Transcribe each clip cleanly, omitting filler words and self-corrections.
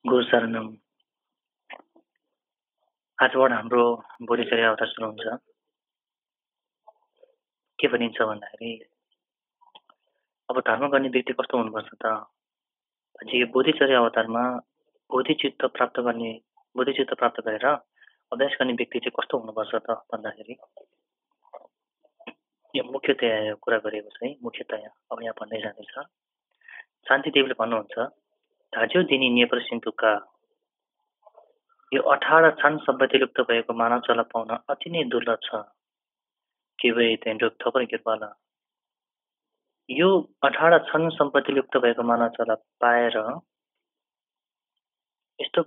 गुरु शरणम। आजबाट हाम्रो बोधिचर्या अवतार सुरु हुन्छ। के भनिन्छ भन्दाखेरि अब धर्म गर्ने व्यक्ति कस्तो हुनुपर्छ त? अझै यो बोधिचर्या अवतारमा बोधिचित्त प्राप्त गरेर अभ्यास गर्ने व्यक्ति चाहिँ कस्तो हुनुपर्छ त भन्दाखेरि यो मुख्यतया यो कुरा गरेको छ है। मुख्यतया अब यहाँ भन्दै जाँदैछ। शान्तिदेवले भन्नुहुन्छ, धाज्यो दिनी नेपर सिन्धुका यो 18 क्षण सम्पत्तियुक्त भएको मानव चला पाउन अति नै दुर्लभ छ। के भए तेन्द्र थपर कृपाला यो 18 क्षण सम्पत्तियुक्त भएको मानव चला पाएर यस्तो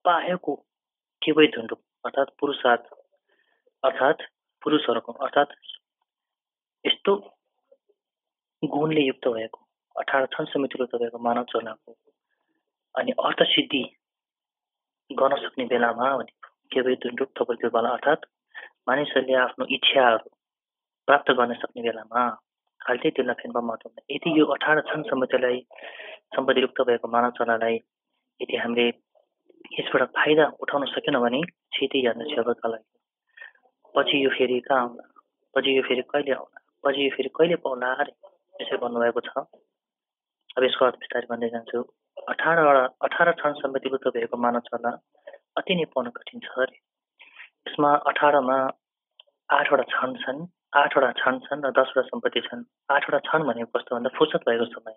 पाएको के भए धुण्डु अर्थात् पुरुषहरूको अर्थात् यस्तो गुणले युक्त भएको 18 क्षण सम्पत्तियुक्त भएको मानव चलाको अनि अर्थ सिद्धि गर्न सक्ने बेलामा के भए धुण्डु थपर कृपाला अर्थात् मानिसहरूले आफ्नो इच्छाहरू प्राप्त गर्न सक्ने बेलामा हाल्दै त्यसलाई फेन्पा महत्त्व। यदि यो 18 क्षण सम्पत्तियुक्त भएको मानव चलालाई यदि हामीले यसबाट फाइदा उठाउन सकेन भने छिटै जान्छ सेवाका लागि। पछि यो फेरि कहाँ आउला, पछि यो फेरि कहिले आउला, पछि यो फेरि कहिले पाउला अरे यसरी भन्नुभएको छ। अब यसको अर्थ बिस्तारै भन्दै जान्छु। 18 क्षण सम्पत्तियुक्त भएको मानव चला अति नै पाउन कठिन छ अरे। यसमा 18मा 8वटा क्षण छन्, 8वटा क्षण छन् र 10वटा सम्पत्ति छन्। 8वटा क्षण भनेको कस्तो भन्दा फुर्सद भएको समय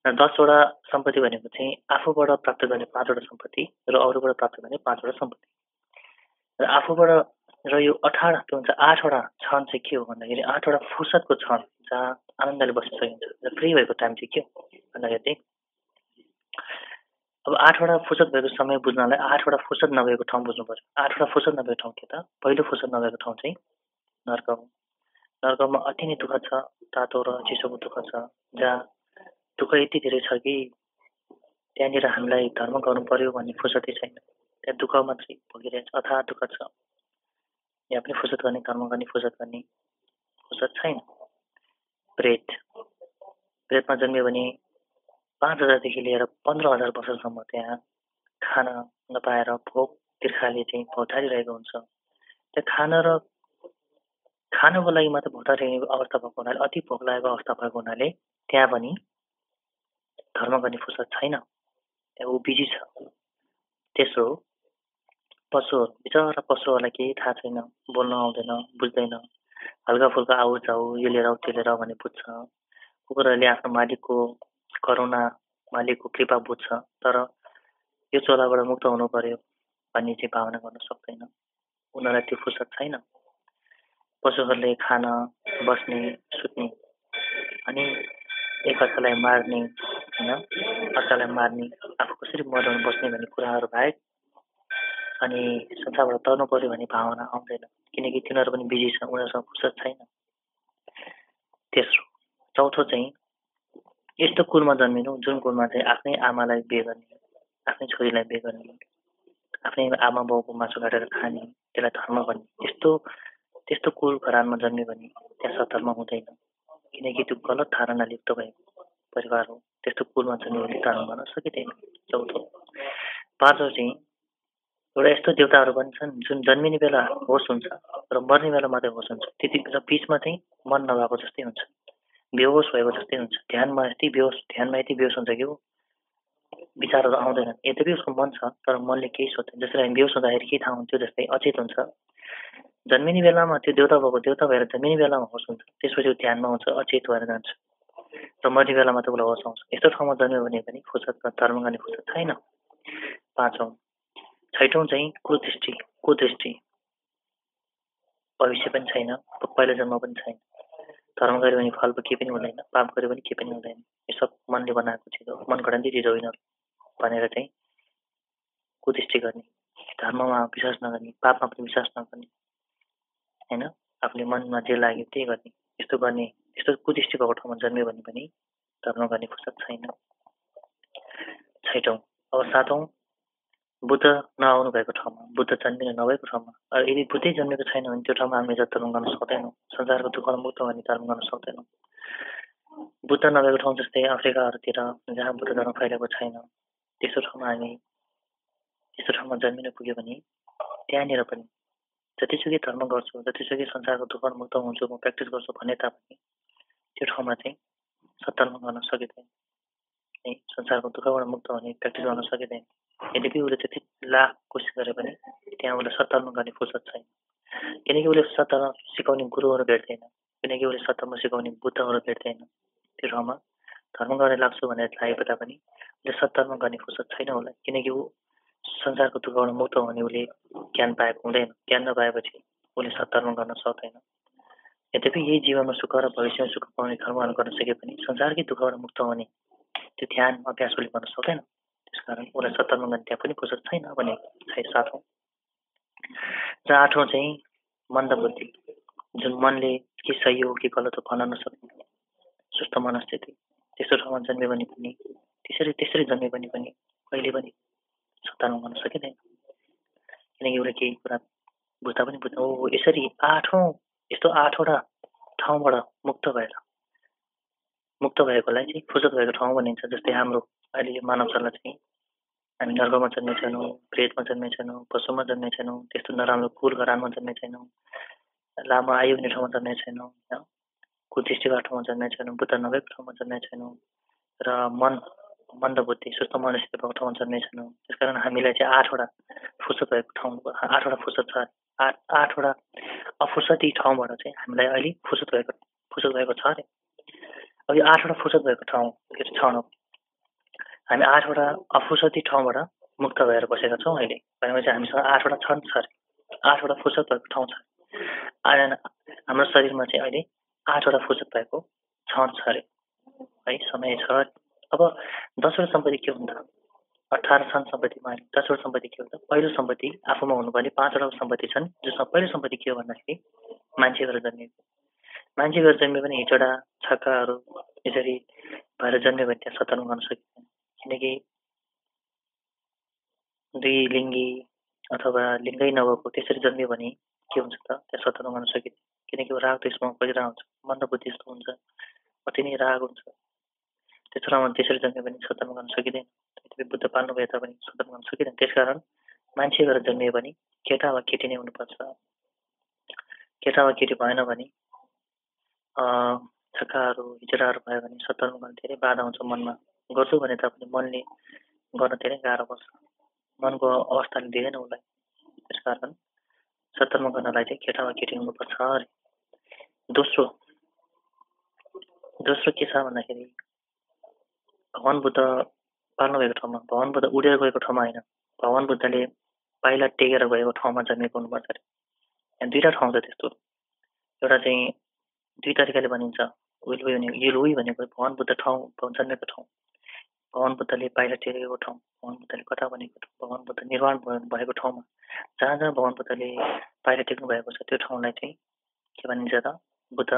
र 10वटा सम्पत्ति भनेको चाहिँ आफूबाट प्राप्त गर्ने 5वटा सम्पत्ति र अरूबाट प्राप्त गर्ने 5वटा सम्पत्ति र आफूबाट र यो 18 के भन्छ 8वटा क्षण चाहिँ के हो भन्दाखेरि 8वटा फुर्सदको क्षण जहाँ आनन्दले बस्न सकिन्छ र फ्री भएको टाइम चाहिँ के हो भन्दाखेरि अब 8वटा फुर्सद भएको समय बुझ्नलाई 8वटा फुर्सद नभएको ठाउँ बुझ्नु पर्यो। 8वटा फुर्सद नभएको ठाउँ के त? पहिलो फुर्सद नभएको ठाउँ चाहिँ नर्क हो। नर्कमा अति नै दुःख छ, तातो र चिसोको दुःख छ, जहाँ दुःख यति धेरै छ कि त्यहाँनिर हामीलाई धर्म गर्नु पर्यो भन्ने फुर्सदै छैन। त्यहाँ दुःख मात्रै भोगिरहेछ, अथाह दुःख छ। यहाँ पनि फुर्सद गर्ने, धर्म गर्ने फुर्सद छैन। प्रेतमा जन्मियो भने 5000देखि लिएर 15000 वर्षसम्म त्यहाँ खान नपाएर भोक तिर्खाले चाहिँ भौतारिरहेको हुन्छ। त्यहाँ खानको लागि मात्र भौतारिरहेको अवस्था भएको हुनाले, अति भोक लागेको अवस्था भएको हुनाले त्यहाँ पनि धर्म गर्ने फुर्सद छैन, त्यहाँ ऊ बिजी छ। तेस्रो पशुहरू, बिचरा पशुहरूलाई केही थाहा छैन, बोल्न आउँदैन, बुझ्दैन, हल्का फुल्का आऊ जाऊ यो लिएर आऊ त्यो लिएर आऊ भन्ने बुझ्छ। कुकुरहरूले आफ्नो मालिकको करुणा, मालिकको कृपा बुझ्छ, तर यो चोलाबाट मुक्त हुनु पर्यो भन्ने चाहिँ भावना गर्न सक्दैन। उनीहरूलाई त्यो फुर्सद छैन। पशुहरूले खान, बस्ने, सुत्ने अनि एकअर्कालाई मार्ने, होइन, अर्कालाई मार्ने, आफू कसरी मर्न बस्ने भन्ने कुराहरू बाहेक अनि संसारबाट तर्नु पर्यो भन्ने भावना आउँदैन, किनकि तिनीहरू पनि बिजी छ, उनीहरूसँग फुर्सद छैन। तेस्रो चौथो चाहिँ यस्तो कुलमा जन्मिनु जुन कुलमा चाहिँ आफ्नै आमालाई बिहे गर्ने, आफ्नै छोरीलाई बिहे गर्ने, आफ्नै आमा बाउको मासु काटेर खाने, त्यसलाई धर्म भन्ने, त्यस्तो कुल घरानमा जन्मियो भने त्यहाँ सधर्म हुँदैन, किनकि त्यो गलत धारणाले युक्त भएको परिवार हो। त्यस्तो कुलमा जन्मियो भने धर्म गर्न सकिँदैन। चौथो। पाँचौँ चाहिँ एउटा यस्तो देवताहरू पनि छन् जुन जन्मिने बेला होस हुन्छ र मर्ने बेला मात्रै होस हुन्छ, त्यति बेला बिचमा चाहिँ मन नभएको जस्तै हुन्छ, बेहोस भएको जस्तै हुन्छ। ध्यानमा यति बेहोस हुन्छ कि ऊ विचारहरू आउँदैनन्। यद्यपि उसको मन छ तर मनले केही सोच्दैन। जसरी हामी बेहोस हुँदाखेरि केही थाहा हुन्थ्यो जस्तै अचेत हुन्छ। जन्मिने बेलामा त्यो देवता भएर जन्मिने बेलामा होस हुन्छ, त्यसपछि ध्यानमा हुन्छ, अचेत भएर जान्छ र मर्ने बेलामा त उसलाई होस आउँछ। यस्तो ठाउँमा जन्मियो भने पनि फुर्सद धर्म गर्ने फुर्सद छैन। पाँचौँ। छैटौँ चाहिँ कुदृष्टि, भविष्य पनि छैन, पहिलो जन्म पनि छैन। धर्म गऱ्यो भने फल केही पनि हुँदैन, पाप गऱ्यो भने केही पनि हुँदैन। यो सब मनले बनाएको चिज हो, मन घडन्ती चिज होइन भनेर चाहिँ कुदृष्टि गर्ने, धर्ममा विश्वास नगर्ने, पापमा पनि विश्वास नगर्ने, होइन, आफूले मनमा जे लाग्यो त्यही गर्ने, यस्तो कुदृष्टि भएको ठाउँमा जन्मियो भने पनि धर्म गर्ने फुर्सद छैन। छैटौँ। अब सातौँ, बुद्ध नआउनु भएको ठाउँमा, बुद्ध जन्मिनु नभएको ठाउँमा, यदि बुद्धै जन्मेको छैन भने त्यो ठाउँमा हामीले धर्म गर्न सक्दैनौँ। संसारको दुःखमा मुक्त भन्ने धर्म गर्न सक्दैनौँ। बुद्ध नभएको ठाउँ जस्तै अफ्रिकाहरूतिर जहाँ बुद्ध धर्म फैलिएको छैन, त्यस्तो ठाउँमा हामी त्यस्तो ठाउँमा जन्मिन पुग्यो भने त्यहाँनिर पनि जतिसुकै धर्म गर्छु, जतिसुकै संसारको दुःखबाट मुक्त हुन्छु, म प्र्याक्टिस गर्छु भने तापनि त्यो ठाउँमा चाहिँ सत्कर्म गर्न सकिँदैन है। संसारको दुःखबाट मुक्त हुने प्र्याक्टिस गर्न सकिँदैन। यद्यपि उसले त्यति लाख कोसिस गरे पनि त्यहाँ उसले सत्कर्म गर्ने फुर्सद छैन, किनकि उसले सत्कर्म सिकाउने गुरुहरू भेट्दैन, किनकि उसले सत्कर्म सिकाउने बुद्धहरू भेट्दैन। त्यो ठाउँमा धर्म गर्ने लाग्छु भनेर लागे तापनि उसले सत्कर्म गर्ने फुर्सद छैन उसलाई, किनकि ऊ संसारको दुःखबाट मुक्त हुने उसले ज्ञान पाएको हुँदैन। ज्ञान नपाएपछि उसले सत्कर्म गर्न सक्दैन। यद्यपि यही जीवनमा सुख र भविष्यमा सुख पाउने कर्महरू गर्न सके पनि संसारकै दुःखबाट मुक्त हुने त्यो ध्यान अभ्यास उसले गर्न सक्दैन। त्यसकारण उसलाई सत्कर्म गर्ने त्यहाँ पनि फुर्सद छैन भने साथौँ। र आठौँ चाहिँ मन्द बुद्धि, जुन मनले के सही हो कि गलत हो भन्न नसक्ने सुस्त मनस्थिति। त्यस्तो ठाउँमा जन्मियो भने पनि त्यसरी जन्मियो भने पनि कहिले पनि सत्कर्म गर्न सकिँदैन, किनकि उसले केही कुरा बुझ्दा पनि बुझ्नु हो। यसरी यस्तो आठवटा ठाउँबाट मुक्त भएकोलाई चाहिँ फुर्सद भएको ठाउँ भनिन्छ। जस्तै हाम्रो अहिले यो मानव शरीर चाहिँ हामी नर्कमा जन्मेका छैनौँ, प्रेतमा जन्मेका छैनौँ, पशुमा जन्मेका छैनौँ, त्यस्तो नराम्रो कुल घरानमा जन्मेका छैनौँ, लामो आयु हुने ठाउँमा जन्मेका छैनौँ, कुदृष्टिको ठाउँमा जन्मेका छैनौँ, बुद्ध नभएको ठाउँमा जन्मेका छैनौँ, र मन्द बुद्धि सुस्त मनस्थिति भएको ठाउँमा जन्मेका छैनौँ। त्यसकारण हामीलाई चाहिँ आठवटा फुर्सद भएको ठाउँ, आठवटा फुर्सद छ, आठवटा अफुर्सदी ठाउँबाट चाहिँ हामीलाई अहिले फुर्सद भएको छ अरे। अब यो आठवटा फुर्सद भएको ठाउँ के छ न, हामी आठवटा अफुर्सदी ठाउँबाट मुक्त भएर बसेका छौँ अहिले भनेपछि हामीसँग आठवटा छन् छ अरे, आठवटा फुर्सद भएको ठाउँ छ। हाम्रो शरीरमा चाहिँ अहिले आठवटा फुर्सद भएको छन् छ अरे है, समय छ। अब 10वटा सम्पत्ति के हुन्छ, 18 छन् सम्पत्तिमा। 10वटा सम्पत्ति के हुन्छ, पहिलो सम्पत्ति आफूमा हुनुपर्ने 5वटा सम्पत्ति छन्, जसमा पहिलो सम्पत्ति के हो भन्दाखेरि मान्छे भएर जन्मिएको। मान्छे भएर जन्मियो भने हिजोडा छक्काहरू यसरी भएर जन्मियो भने त्यहाँ सत्कर्म गर्न सकिँदैन, किनकि दुई लिङ्गी अथवा लिङ्गै नभएको त्यसरी जन्मियो भने के हुन्छ त, त्यहाँ सत्कर्म गर्न सकिँदैन, किनकि राग त्यसमा परिरहेको हुन्छ, मन्द बुद्धि यस्तो हुन्छ, अति नै राग हुन्छ। त्यस्तो ठाउँमा त्यसरी जन्मियो भने सत्कर्म गर्न सकिँदैन। बुद्ध पाल्नु भए तापनि सत्कर्म गर्न सकिँदैन। त्यसकारण मान्छे भएर जन्मियो भने केटा वा केटी नै हुनुपर्छ। केटा वा केटी भएन भने छक्काहरू हिजडाहरू भयो भने सत्कर्म गर्न धेरै बाधा हुन्छ मनमा। गर्छु भने तापनि मनले गर्न धेरै गाह्रो पर्छ, मनको अवस्थाले दिँदैन उसलाई। त्यसकारण सत्कर्म गर्नलाई चाहिँ केटा वा केटी हुनुपर्छ अरे। दोस्रो के छ भन्दाखेरि भगवान बुद्ध पाल्नु भएको ठाउँमा, भगवान बुद्ध उडेर गएको ठाउँमा होइन, भगवान बुद्धले पाइला टेकेर गएको ठाउँमा जन्मेको हुनुपर्छ अरे। यहाँ दुईवटा ठाउँ छ त्यस्तो। एउटा चाहिँ दुई तरिकाले भनिन्छ, युलुई भनेको भगवान बुद्ध ठाउँ जन्मेको ठाउँ, भगवान बुद्धले पाइला टेकेको ठाउँ, भगवान बुद्धले कथा भनेको ठाउँ, भगवान बुद्ध निर्वाण भएको ठाउँमा जहाँ जहाँ भगवान बुद्धले पाइला टेक्नु भएको छ त्यो ठाउँलाई चाहिँ के भनिन्छ त, बुद्ध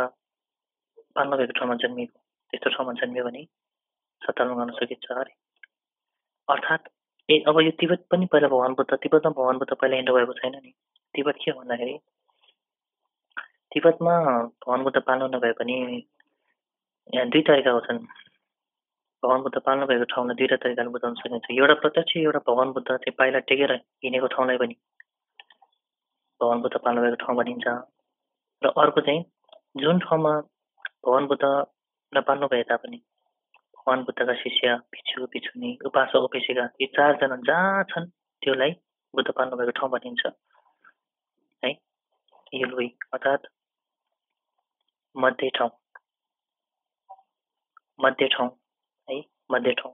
पाल्नु भएको ठाउँमा जन्मिएको। त्यस्तो ठाउँमा जन्मियो भने सत्कर्म गर्न सकिन्छ अरे। अर्थात् अब यो तिब्बत पनि पहिला तिब्बतमा भगवान बुद्ध पहिला हिँड्नु भएको छैन नि। तिब्बत के हो भन्दाखेरि तिब्बतमा भगवान बुद्ध पाल्नु नभए पनि यहाँ दुई तरिकाको छन्। भगवान बुद्ध पाल्नु भएको ठाउँलाई दुईवटा तरिकाले बुझाउन सकिन्छ। एउटा प्रत्यक्ष, एउटा भगवान बुद्ध चाहिँ पाइला टेकेर हिँडेको ठाउँलाई पनि भगवान बुद्ध पाल्नु भएको ठाउँ भनिन्छ। र अर्को चाहिँ जुन ठाउँमा भगवान बुद्ध नपाल्नु भए तापनि भगवान बुद्धका शिष्य, भिक्षु भिक्षुनी, उपासक उपासिका यी चारजना जहाँ छन् त्योलाई बुद्ध पाल्नु भएको ठाउँ भनिन्छ है। युलुई अर्थात् मध्य ठाउँ है, मध्य ठाउँ।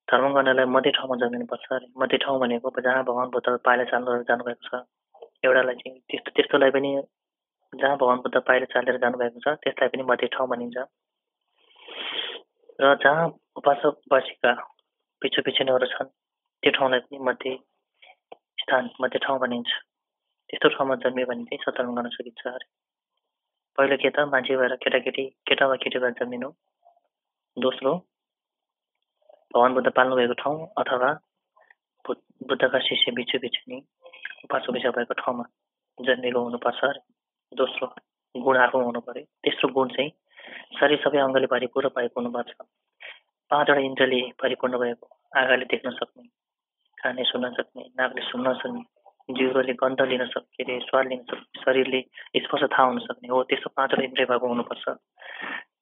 धर्म गर्नलाई मध्य ठाउँमा जन्मिनुपर्छ अरे। मध्य ठाउँ भनेको जहाँ भगवान बुद्ध पाइला चालेर जानुभएको छ, एउटालाई चाहिँ त्यस्तोलाई पनि जहाँ भगवान बुद्ध पाइला चालेर जानुभएको छ त्यसलाई पनि मध्य ठाउँ भनिन्छ। र जहाँ उपासक उपासिका भिक्षु भिक्षुनीहरू छन् त्यो ठाउँलाई पनि मध्य ठाउँ भनिन्छ। त्यस्तो ठाउँमा जन्मियो भने चाहिँ सत्कर्म गर्न सकिन्छ अरे। पहिलो के त, मान्छे भएर केटा वा केटी भएर जन्मिनु। दोस्रो भगवान बुद्ध पाल्नु भएको ठाउँ अथवा बुद्धका शिष्य भिक्षु भिक्षुनी उपासक उपासिका भएको ठाउँमा जन्मेको हुनुपर्छ अरे। दोस्रो गुण आफूमा हुनु पर्यो। तेस्रो गुण चाहिँ शरीर सबै अङ्गले भरिपूर्ण भएको हुनुपर्छ। 5वटा इन्द्रियले परिपूर्ण भएको, आँखाले देख्न सक्ने, कानले सुन्न सक्ने, नाकले सुन्न सक्ने, जिब्रोले गन्ध लिन सक्ने, स्वाद लिन सक्ने, शरीरले स्पर्श थाहा हुन सक्ने हो। त्यस्तो 5वटा इन्द्रिय भएको हुनुपर्छ।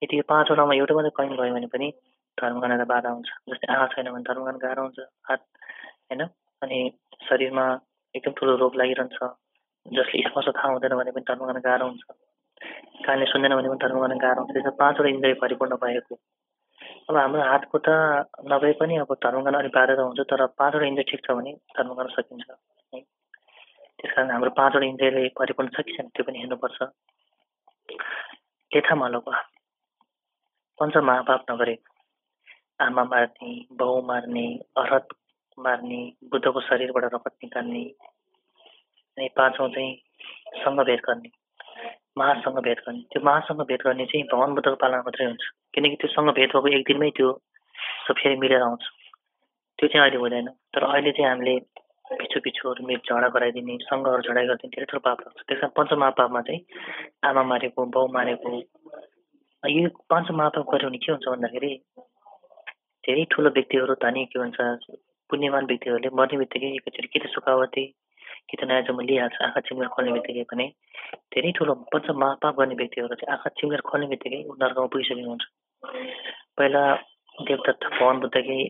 यदि यो 5वटामा एउटा मात्रै कमी भयो भने पनि धर्म गर्नलाई बाधा हुन्छ। जस्तै आँखा छैन भने धर्म गर्न गाह्रो हुन्छ, हात होइन, अनि शरीरमा एकदम ठुलो रोग लागिरहन्छ, जसले स्पर्श थाहा हुँदैन भने पनि धर्म गर्न गाह्रो हुन्छ, कानले सुन्दैन भने पनि धर्म गर्न गाह्रो हुन्छ। त्यसमा 5वटा इन्द्रिय परिपूर्ण भएको। अब हाम्रो हात खुट्टा नभए पनि अब धर्म गर्न अलिक बाधा त हुन्छ, तर 5वटा इन्द्रिय ठिक छ भने धर्म गर्न सकिन्छ है। त्यस कारण हाम्रो 5वटा इन्द्रियले परिपूर्ण छ कि छैन त्यो पनि हेर्नुपर्छ। लेथा मलको पञ्च महापाप नगरेको, आमा मार्ने, बाउ मार्ने, अरहत मार्ने, बुद्धको शरीरबाट रगत निकाल्ने, अनि 5औं चाहिँ सँग भेद गर्ने, महासँग भेद गर्ने। त्यो महासँग भेद गर्ने चाहिँ भगवान बुद्धको पालना मात्रै हुन्छ, किनकि त्यो सँग भेद भएको एक दिनमै त्यो फेरि मिलेर आउँछ। त्यो चाहिँ अहिले हुँदैन। तर अहिले चाहिँ हामीले पिछु पिछुहरू झगडा गराइदिने, सँगहरू झगडा गरिदिने धेरै ठुलो पाप लाग्छ। त्यस कारण पञ्च महापापमा चाहिँ आमा मारेको, बाउ मारेको, यो 5 महापाप गऱ्यो भने के हुन्छ भन्दाखेरि धेरै ठुलो व्यक्तिहरू, धनी के भन्छ पुण्यवान व्यक्तिहरूले मर्ने बित्तिकै एकचोटि कि त सुखावती कि त नयाँ जन्म लिइहाल्छ। आँखा चिम्लेर खोल्ने बित्तिकै भने धेरै ठुलो 5 महापाप गर्ने व्यक्तिहरू चाहिँ आँखा चिम्लेर खोल्ने बित्तिकै नर्कमा पुगिसकेको हुन्छ। पहिला देवदत्त भगवान बुद्धकै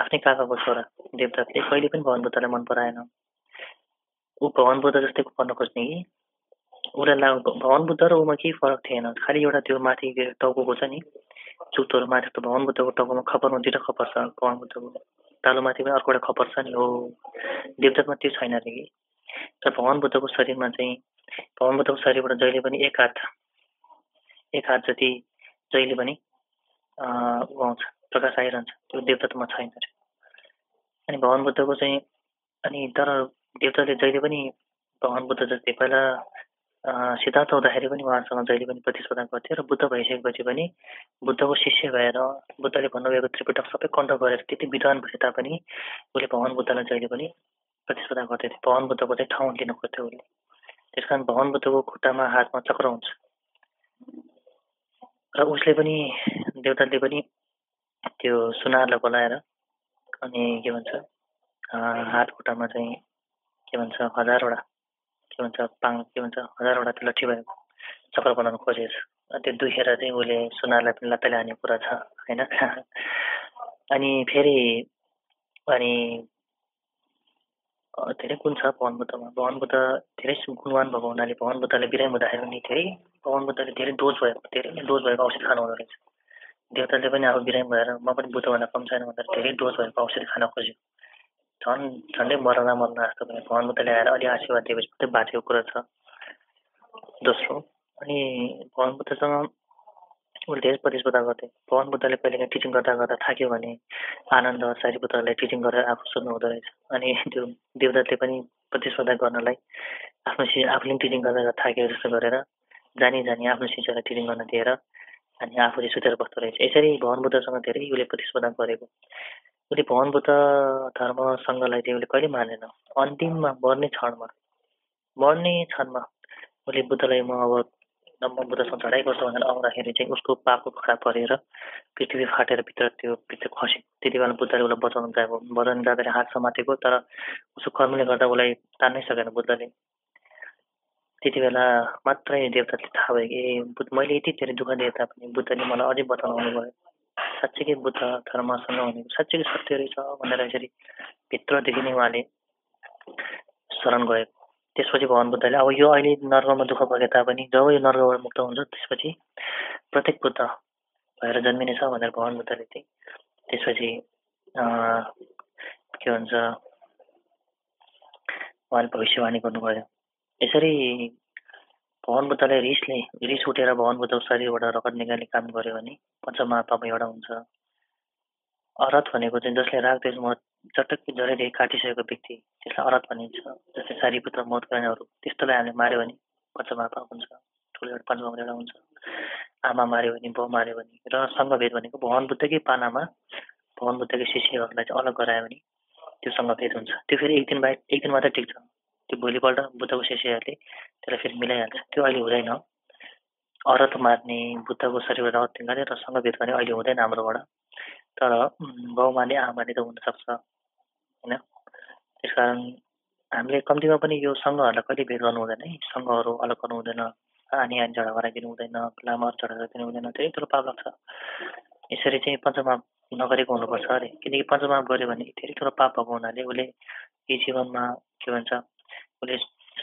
आफ्नै काकाको छोरा देवदत्तले कहिले पनि भगवान बुद्धलाई मन पराएन। ऊ भगवान बुद्ध जस्तै गर्न खोज्ने कि उसलाई भगवान बुद्ध र उमा केही फरक थिएन, खालि एउटा त्यो माथि टाउको छ नि चुक्तोहरू माथि, त भगवान बुद्धको टाउकोमा खपरमा 2टा खपर छ। भगवान बुद्धको तालुमाथि पनि अर्को एउटा खपर छ नि, हो देवदत्तमा त्यो छैन अरे कि। र भगवान बुद्धको शरीरमा चाहिँ भगवान बुद्धको शरीरबाट जहिले पनि एक हात जति जहिले पनि आउँछ, प्रकाश आइरहन्छ, त्यो देवदत्तमा छैन अरे। अनि भगवान बुद्धको चाहिँ अनि तर देवताले जहिले पनि भगवान बुद्ध जस्तै पहिला सिद्धार्थ हुँदाखेरि पनि उहाँसँग जहिले पनि प्रतिस्पर्धा गर्थ्यो, र बुद्ध भइसकेपछि पनि बुद्धको शिष्य भएर बुद्धले भन्नुभएको त्रिपिटक सबै कण्ठ गरेर त्यति विद्वान भए तापनि उसले भगवान बुद्धलाई जहिले पनि प्रतिस्पर्धा गर्दै थियो। भगवान बुद्धको चाहिँ ठाउँ लिन खोज्थ्यो उसले। त्यस कारण भगवान बुद्धको खुट्टामा हातमा चक्र हुन्छ, र उसले पनि देवताले पनि त्यो सुनारलाई बोलाएर अनि के भन्छ हात खुट्टामा चाहिँ के भन्छ हजारवटा के भन्छ हजारवटा त्यो लट्ठी भएको चक्र बनाउन खोजेछ। त्यो दुखेर चाहिँ उसले सुनारलाई पनि लत्ताले हाने कुरा छ होइन। अनि फेरि अनि धेरै गुण छ भगवान बुद्धमा। भगवान बुद्ध धेरै गुणवान भएको हुनाले भगवान बुद्धले बिरामी हुँदाखेरि पनि भगवान बुद्धले धेरै नै डोज भएको औषधि खानु हुँदो रहेछ। देवताले पनि अब बिरामी भएर म पनि बुद्धभन्दा कम छैन भनेर धेरै डोज भएको औषधि खान खोज्यो। झन्डै मर्न जस्तो भयो। भगवान बुद्धले आएर अलि आशीर्वाद दिएपछि मात्रै बाँचेको कुरा छ। दोस्रो, अनि भगवान बुद्धसँग उसले धेरै प्रतिस्पर्धा गर्थे। भगवान बुद्धले कहिलेकाहीँ टिचिङ गर्दा गर्दा थाक्यो भने आनन्द सारिपुत्रलाई टिचिङ गरेर आफू सुन्नु हुँदो रहेछ। अनि त्यो देवदत्तले पनि प्रतिस्पर्धा गर्नलाई आफूले पनि टिचिङ गर्दा थाक्यो जस्तो गरेर जानी आफ्नो शिष्यलाई टिचिङ गर्न दिएर अनि आफूले सुतेर बस्दो रहेछ। यसरी भगवान बुद्धसँग धेरै उसले प्रतिस्पर्धा गरेको। उसले भगवान बुद्ध धर्म सङ्घलाई चाहिँ उसले कहिले मानेन। अन्तिममा मर्ने क्षणमा उसले बुद्धलाई म अब बुद्धसँग चढाइ गर्छु भनेर आउँदाखेरि चाहिँ उसको पापको खडा परेर पृथ्वी फाटेर भित्र खस्यो। त्यति बेला बुद्धले उसलाई बचाउन जाँदाखेरि हात समातेको, तर उसको कर्मले गर्दा उसलाई तान्नै सकेन बुद्धले। त्यति बेला मात्रै देवताले थाहा भयो कि मैले यति धेरै दुःख दिए तापनि बुद्धले मलाई अझै बचाउन आउनुभयो। साँच्चीकै बुद्ध धर्मसँग भनेको साँच्चीकै सत्य रहेछ भनेर यसरी भित्रदेखि नै उहाँले शरण गयो। त्यसपछि भगवान बुद्धले अब यो अहिले नर्कमा दुःख भए तापनि जब यो नर्कबाट मुक्त हुन्छ त्यसपछि प्रत्येक बुद्ध भएर जन्मिनेछ भनेर भगवान बुद्धले चाहिँ त्यसपछि के भन्छ उहाँले भविष्यवाणी गर्नुभयो। यसरी भगवान बुद्धले रिस उठेर भगवान बुद्धको शरीरबाट रगत निकाल्ने काम गर्यो भने पञ्चमहापाप एउटा हुन्छ। अरहत भनेको चाहिँ जसले रागद्वेष मोह चटक्कै जरादेखि काटिसकेको व्यक्ति, त्यसलाई अरहत भनिन्छ। जस्तै सारिपुत्र मौत गर्नेहरू त्यस्तोलाई हामीले मार्यो भने पञ्चमहापाप हुन्छ, ठुलो एउटा पञ्चममा एउटा हुन्छ। आमा मार्यो भने, बाउ मार्यो भने, र सङ्घभेद भनेको भगवान बुद्धकै पालामा भगवान बुद्धकै शिष्यहरूलाई चाहिँ अलग गरायो भने त्यो सङ्घभेद हुन्छ। त्यो फेरि एक दिन मात्रै ठिक छ, त्यो भोलिपल्ट बुद्धको शिष्यहरूले त्यसलाई फेरि मिलाइहाल्छ। त्यो अहिले हुँदैन। अरहत मार्ने, बुद्धको शरीरमा रगत निकाल्ने र सङ्घभेद गर्ने अहिले हुँदैन हाम्रोबाट। तर बाउमाले आमाले त हुनसक्छ होइन। त्यसकारण हामीले कम्तीमा पनि यो सङ्घहरूलाई कहिले भेट गर्नु हुँदैन है। सङ्घहरू अलग गर्नु हुँदैन, आनी झगडा गराइदिनु हुँदैन, लामाहरू झगडा गरिदिनु हुँदैन, धेरै ठुलो पाप लाग्छ। यसरी चाहिँ पञ्चमाप नगरेको हुनुपर्छ अरे, किनकि पञ्चमाप गऱ्यो भने धेरै ठुलो पाप भएको हुनाले उसले यी जीवनमा के भन्छ उसले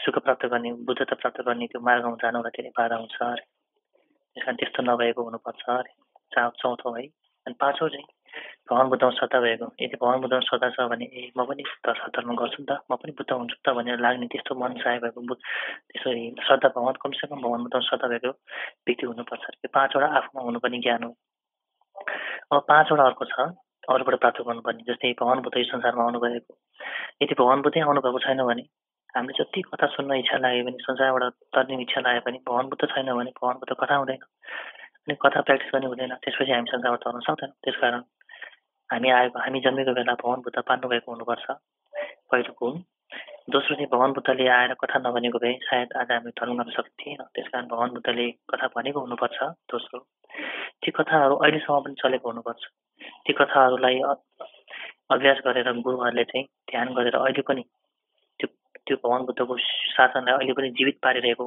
सुख प्राप्त गर्ने, बुद्धता प्राप्त गर्ने त्यो मार्गमा जानुलाई धेरै बाधा हुन्छ अरे। त्यस कारण त्यस्तो नभएको हुनुपर्छ अरे, चौथो है। अनि पाँचौँ चाहिँ भगवान् बुद्धमा श्रद्धा भएको। यदि भगवान् बुद्धमा श्रद्धा छ भने ए म पनि धर्म गर्छु नि त, म पनि बुद्ध हुन्छु त भनेर लाग्ने त्यस्तो मन चाहे भएको त्यसो श्रद्धा भगवान् कमसेकम भगवान् बुद्धमा श्रद्धा भएको व्यक्ति हुनुपर्छ। यो पाँचवटा आफूमा हुनुपर्ने ज्ञान हो। अब पाँचवटा अर्को छ अरूबाट प्राप्त गर्नुपर्ने, जस्तै भगवान् बुद्ध यो संसारमा आउनुभएको। यदि भगवान् बुद्धै आउनुभएको छैन भने हामीले जति कथा सुन्न इच्छा लाग्यो भने, संसारबाट तर्ने इच्छा लाग्यो भने, भगवान् बुद्ध छैन भने भगवान् बुद्ध कथा हुँदैन, अनि कथा प्र्याक्टिस गर्ने हुँदैन। त्यसपछि हामी संसारबाट तर्न सक्दैनौँ। त्यसकारण हामी जन्मेको बेला भगवान् बुद्ध पाल्नुभएको हुनुपर्छ, पहिलो गुण। दोस्रो चाहिँ भगवान् बुद्धले आएर कथा नभनेको भए सायद आज हामी धर्म गर्न सक्ने थिएन। त्यसकारण भगवान् बुद्धले कथा भनेको हुनुपर्छ, दोस्रो। ती कथाहरू अहिलेसम्म पनि चलेको हुनुपर्छ। ती कथाहरूलाई अभ्यास गरेर गुरुहरूले चाहिँ ध्यान गरेर अहिले पनि त्यो भगवान् बुद्धको शासनलाई अहिले पनि जीवित पारिरहेको,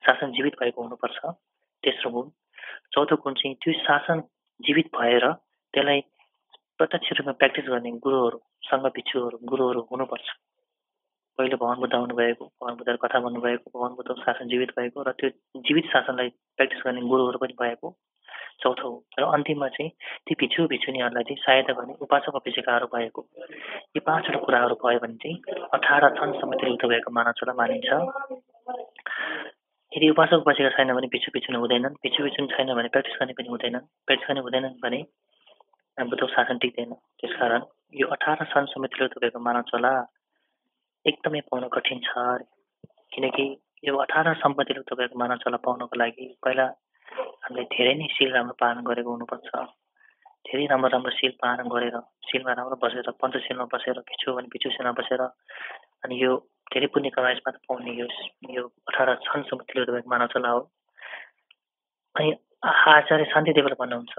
शासन जीवित भएको हुनुपर्छ, तेस्रो गुण। चौथो गुण चाहिँ त्यो शासन जीवित भएर त्यसलाई प्रत्यक्ष रूपमा प्र्याक्टिस गर्ने गुरुहरू, सङ्घ भिक्षुहरू, गुरुहरू हुनुपर्छ। पहिलो भगवान् बुद्ध आउनुभएको, भगवान् बुद्धले कथा भन्नुभएको, भगवान् बुद्धको शासन जीवित भएको र त्यो जीवित शासनलाई प्र्याक्टिस गर्ने गुरुहरू पनि भएको, चौथो हो। र अन्तिममा चाहिँ ती भिक्षु भिक्षुनीहरूलाई चाहिँ सहायता गर्ने उपासक उपासिकाहरू भएको। यी पाँचवटा कुराहरू भयो भने चाहिँ 18 छन्सम्म तिरुक्त भएको मानवचोला मानिन्छ। यदि उपासक उपासिका छैन भने भिक्षु भिक्षुनी हुँदैनन्, भिक्षु भिक्षुनी छैन भने प्र्याक्टिस गर्ने पनि हुँदैनन्, प्र्याक्टिस गर्ने हुँदैनन् भने बुद्धको शासन टिक्दैन। त्यसकारण यो 18 छन्सम्म तिरुक्त भएको मानवचोला एकदमै पाउन कठिन छ, किनकि यो 18 सम्पत्ति लुप्त भएको मानवचोला पाउनको लागि पहिला हामीले धेरै नै सिल राम्रो पालन गरेको हुनुपर्छ। धेरै राम्रो राम्रो सिल पालन गरेर, सिलमा राम्रो बसेर, पञ्चशीलमा बसेर, भिक्षु भने भिक्षु सिलमा बसेर, अनि यो धेरै पुण्य कमाइसमा पाउने यो 18 छन्सम्म लुप्त भएको मानवचोला हो। अनि आचार्य शान्तिदेवले भन्नुहुन्छ,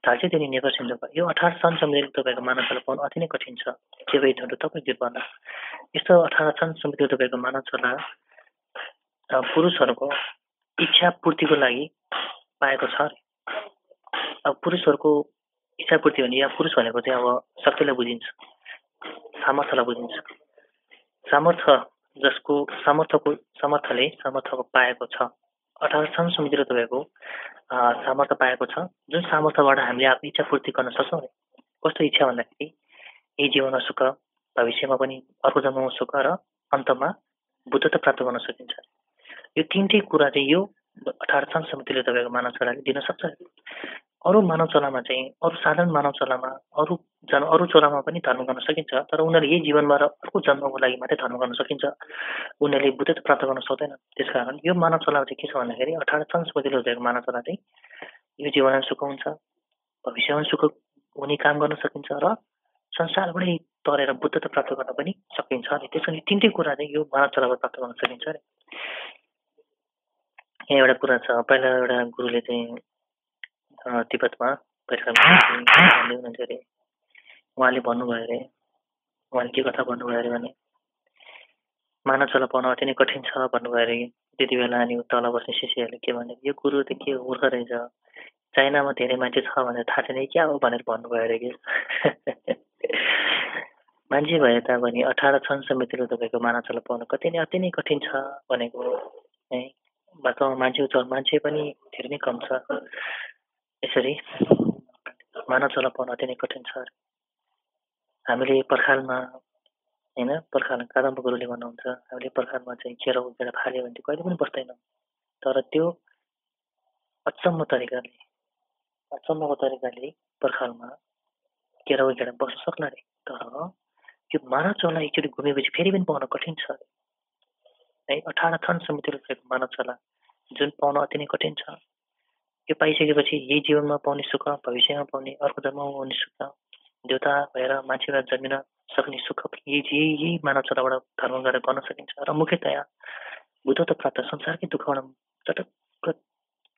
धार्चे दिने नेभर सिन्धुका, यो 18 छन्सम्म लुप्त भएको मानवचोला पाउनु अति नै कठिन छ। के भए थोरै तपाईँ कृपा यस्तो 18 छन्सम्म लुप्त भएको मानवचोला पुरुषहरूको इच्छा पूर्तिको लागि पाएको छ। अब पुरुषहरूको इच्छा पूर्ति भने या पुरुष भनेको चाहिँ अब शक्तिलाई बुझिन्छ, सामर्थ्यलाई बुझिन्छ। सामर्थ्य जसको सामर्थ्यको पाएको छ, 18 छन्सम्म लुप्त भएको सामर्थ्य पाएको छ, जुन सामर्थ्यबाट हामीले आफ्नो इच्छा पूर्ति गर्न सक्छौँ। कस्तो इच्छा भन्दाखेरि यही जीवनमा सुख, भविष्यमा पनि अर्को जन्ममा सुख र अन्तमा बुद्धता प्राप्त गर्न सकिन्छ। यो तीनटै कुरा चाहिँ यो 18 छन्सम्म लुप्त भएको मानवचोलाले दिन सक्छ। अरू मानवचोलामा चाहिँ, अरू साधारण मानवचोलामा, अरू चोलामा पनि धर्म गर्न सकिन्छ, तर उनीहरूले यही जीवनमा र अर्को जन्मको लागि मात्रै धर्म गर्न सकिन्छ, उनीहरूले बुद्धता प्राप्त गर्न सक्दैन। त्यसकारण यो मानवचोला चाहिँ के छ भन्दाखेरि 18 छन्सम्म लुप्त भएको मानवचोला चाहिँ यो जीवनमा सुख हुन्छ, भविष्यमा सुख हुने काम गर्न सकिन्छ र संसारबाटै तरेर बुद्धता प्राप्त गर्न पनि सकिन्छ। त्यसको तीनटै कुरा चाहिँ यो मानवचोलाबाट प्राप्त गर्न सकिन्छ अरे। यहाँ एउटा कुरा छ, पहिला एउटा गुरुले चाहिँ तिब्बतमा हुनुहुन्थ्यो अरे, उहाँले भन्नुभयो अरे, उहाँले के कथा भन्नुभयो अरे भने मानवचोला पाउन अति नै कठिन छ भन्नुभयो अरे। त्यति बेला अनि तल बस्ने शिष्यहरूले के भने, यो गुरु त के मूर्ख रहेछ, चाइनामा धेरै मान्छे छ भनेर थाहा छैन क्या हो भनेर भन्नुभयो अरे कि मान्छे भए तापनि 18 छन्सम्म लुप्त भएको मानवचोला पाउन अति नै कठिन छ भनेको है। वास्तवमा मान्छे पनि धेरै नै कम छ। यसरी मानवचोला पाउन अति नै कठिन छ। हामीले पर्खालमा होइन, पर्खाल कादम्ब गुरुले भन्नुहुन्छ, हामीले पर्खालमा चाहिँ केरा उखेर फाल्यो भने कहिले पनि बस्दैन, तर त्यो अचम्मको तरिकाले पर्खालमा केरा उखेर बस्न सक्ला अरे। तर त्यो मानवचोला एकचोटि घुमेपछि फेरि पनि पाउन कठिन छ है। 18 छन्सम्म लुप्त मानवचोला जुन पाउन अति नै कठिन छ, यो पाइसकेपछि यही जीवनमा पाउने सुख, भविष्यमा पाउने, अर्को जन्ममा पाउने सुख, देवता भएर मान्छेबाट जन्मिन सक्ने सुख यही मानवचोलाबाट धर्म गरेर गर्न सकिन्छ। र मुख्यतया बुद्धत्व प्राप्त संसारकै दुःखबाट चटक्क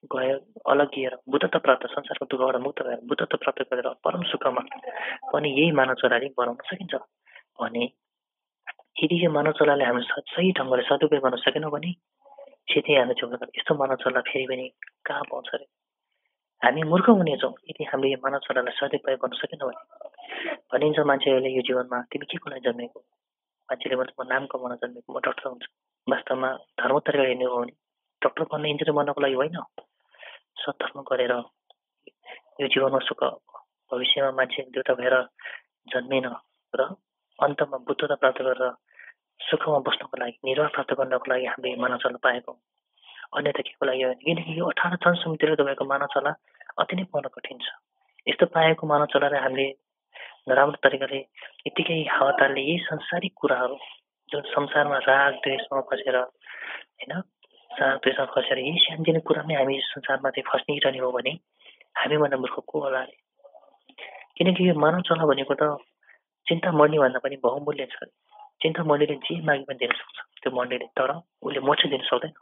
गयो अलगिएर बुद्धत्व प्राप्त संसारको दुःखबाट मुक्त भएर बुद्धत्व प्राप्त गरेर परम सुखमा पनि यही मानव चोलाले बनाउन सकिन्छ भने यदि यो मानव चोलाले हामी सही ढङ्गले सदुपयोग गर्न सकेनौँ भने क्षति हामी छेउमा यस्तो मानव चोला फेरि पनि कहाँ पाउँछ अरे हामी मूर्ख हुनेछौँ यदि हामीले यो मानव चोलालाई सदुपयोग गर्न सकेनौँ भने भनिन्छ मान्छेहरूले यो जीवनमा तिमी के को लागि जन्मेको मान्छेले भन्छ म नाम कमाउन जन्मेको म डक्टर हुन्छ वास्तवमा धर्म तरिका हेर्ने हो भने डक्टर बन्ने इन्जिनियर बन्नको लागि होइन सद्धर्म गरेर यो जीवनमा सुख भविष्यमा मान्छे देउता भएर जन्मेन र अन्तमा बुद्धता प्राप्त गरेर सुखमा बस्नको लागि निर्वाह प्राप्त गर्नको लागि हामीले मानव चला पाएको अन्यथा के को लागि हो किनकि यो 18 छन् समितिले तपाईँको मानव चला अति नै पाउन कठिन छ यस्तो पाएको मानव चलालाई हामीले नराम्रो तरिकाले यतिकै हावातालले यही संसारिक कुराहरू जुन संसारमा राग द्वेषमा फसेर होइन राग द्वेषमा फसेर यही सानोतिनो कुरामै हामी संसारमा चाहिँ फस्निरहने हो भने हामीभन्दा मूर्ख को होला अरे किनकि यो मानव चला भनेको त चिन्ता मर्ने भन्दा पनि बहुमूल्य छ चिन्ता मर्नेले जे मागे पनि दिन सक्छ त्यो मर्नेले तर उसले मोक्ष दिन सक्दैन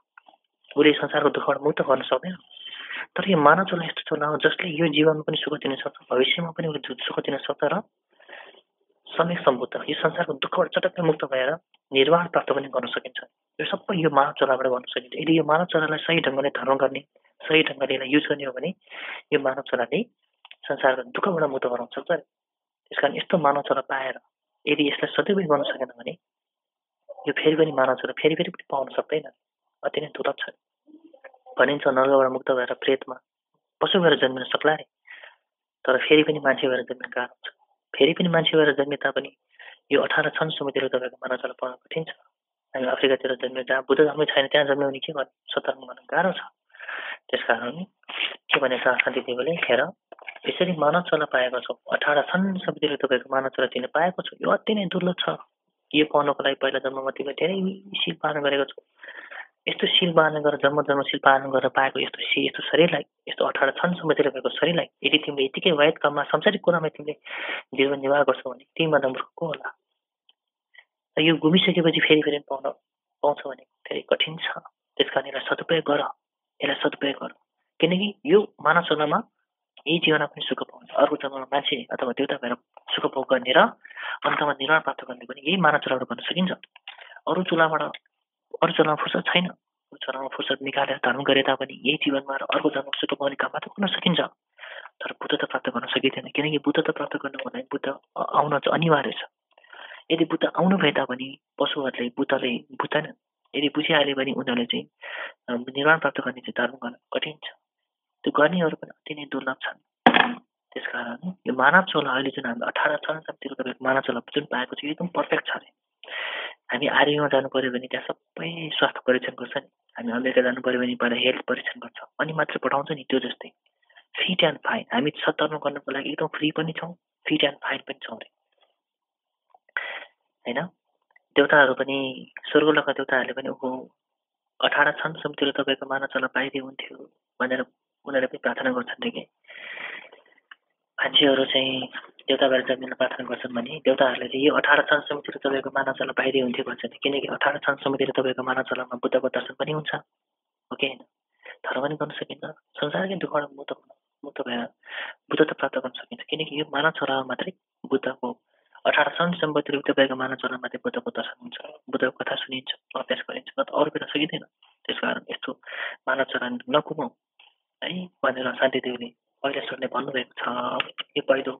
उसले संसारको दुःखबाट मुक्त गर्न सक्दैन तर यो मानव चला यस्तो चला हो जसले यो जीवनमा पनि सुख दिन सक्छ भविष्यमा पनि उसले सुख दिन सक्छ र सम्यक सम्बुद्ध यो संसारको दुःखबाट चटक्कै मुक्त भएर निर्वाह प्राप्त पनि गर्न सकिन्छ यो सबै यो मानव चलाबाट गर्न सकिन्छ यदि यो मानव चलालाई सही ढङ्गले धर्म गर्ने सही ढङ्गले यसलाई युज गर्ने हो भने यो मानव चलाले संसारको दुःखबाट मुक्त गराउन सक्छ त्यस कारण यस्तो मानव चला पाएर यदि यसलाई सदुपयोग गर्न सकेन भने यो फेरि पनि मानव चला फेरि फेरि पनि पाउन सक्दैन अति नै दुर्लभ छ भनिन्छ नरकबाट मुक्त भएर प्रेतमा पशु भएर जन्मिन सक्ला रे तर फेरि पनि मान्छे भएर जन्मिन गाह्रो हुन्छ फेरि पनि मान्छे भएर जन्मे तापनि यो 18 छन् समितिले तपाईँको मानव चला पाउन कठिन छ हामी अफ्रिकातिर जन्मे जहाँ बुद्ध धर्मै छैन त्यहाँ जन्म्यो भने के गर्ने सतर्क गर्न गाह्रो छ त्यसकारण के भनेछ शान्तिदेवले हेर यसरी मानव चला पाएको छौ 18 छन् समितिले तपाईँको मानव चला दिन पाएको छु यो अति नै दुर्लभ छ यो पाउनको लागि पहिला जन्ममा तिमीले धेरै शिल पालन गरेको छौ यस्तो शिल पालन गरेर जन्म शिल पालन गरेर पाएको यस्तो शरीरलाई यस्तो 18 छन् समितिले भएको शरीरलाई यदि तिमीले यतिकै वायद काममा संसारिक कुरामा तिमीले जीवन निर्वाह गर्छौ भने तिमीभन्दा मूर्ख को होला यो घुमिसकेपछि फेरि फेरि पाउँछ भने धेरै कठिन छ त्यसकारण यसलाई सदुपयोग गर किनकि यो मानव चलामा यही जीवनमा पनि सुख पाउने अर्को जन्ममा मान्छे अथवा देउता भएर सुख भोग गर्ने र अन्तमा निर्वाह प्राप्त गर्ने पनि यही मानव चलाबाट गर्न सकिन्छ अरू चलामा फुर्सद छैन अरू चलामा फुर्सद निकालेर धर्म गरे तापनि यही जीवनमा र अर्को जन्म सुख पाउने काम मात्र गर्न सकिन्छ तर बुद्धता प्राप्त गर्न सकिँदैन किनकि बुद्धता प्राप्त गर्नको लागि बुद्ध आउन चाहिँ अनिवार्य छ यदि बुद्ध आउनु भए तापनि पशुहरूले बुद्धले बुझ्दैनन् यदि बुझिहाले भने उनीहरूले चाहिँ निर्वाण प्राप्त गर्ने चाहिँ धर्म गर्न कठिन छ त्यो गर्नेहरू पनि अति नै दुर्लभ छन् त्यसकारण यो मानव चोला अहिले जुन हामी 18 छन् सबतिर तपाईँको मानव चोला जुन पाएको छ एकदम पर्फेक्ट छ अरे हामी आर्मीमा जानु पर्यो भने त्यहाँ सबै स्वास्थ्य परीक्षण गर्छ नि हामी अमेरिका जानु पर्यो भने पहिला हेल्थ परीक्षण गर्छ अनि मात्र पठाउँछ नि त्यो जस्तै फिट एन्ड फाइन हामी सत्तर्म गर्नको लागि एकदम फ्री पनि छौँ फिट एन्ड फाइन पनि छौँ अरे होइन देउताहरू पनि स्वर्गलोकका देउताहरूले पनि ऊ 18 छन् समितिले तपाईँको मानव चला पाइदिए हुन्थ्यो भनेर उनीहरूले पनि प्रार्थना गर्छन् रे के मान्छेहरू चाहिँ देउता भएर जन्मिन प्रार्थना गर्छन् भने देउताहरूले चाहिँ यो 18 छन् समितिले तपाईँको मानव चला पाइदिए हुन्थ्यो भन्छन् किनकि 18 छन् समितिले तपाईँको मानव चलामा बुद्धको दर्शन पनि हुन्छ हो कि होइन धर्म पनि गर्न सकिन्छ संसारकै दुःखबाट मुक्त भएर बुद्धता प्राप्त गर्न सकिन्छ किनकि यो मानव चलामा मात्रै बुद्धको 18 छन् सम्पत्तिले तपाईँको मानव चलामा मात्रै बुद्धको दर्शन हुन्छ बुद्धको कथा सुनिन्छ अभ्यास गरिन्छ तर अरू बेला सकिँदैन त्यसकारण यस्तो मानव चला नकुमाऊ है भनेर शान्तिदेवले पहिला सोध्ने भन्नुभएको छ यो पहिलो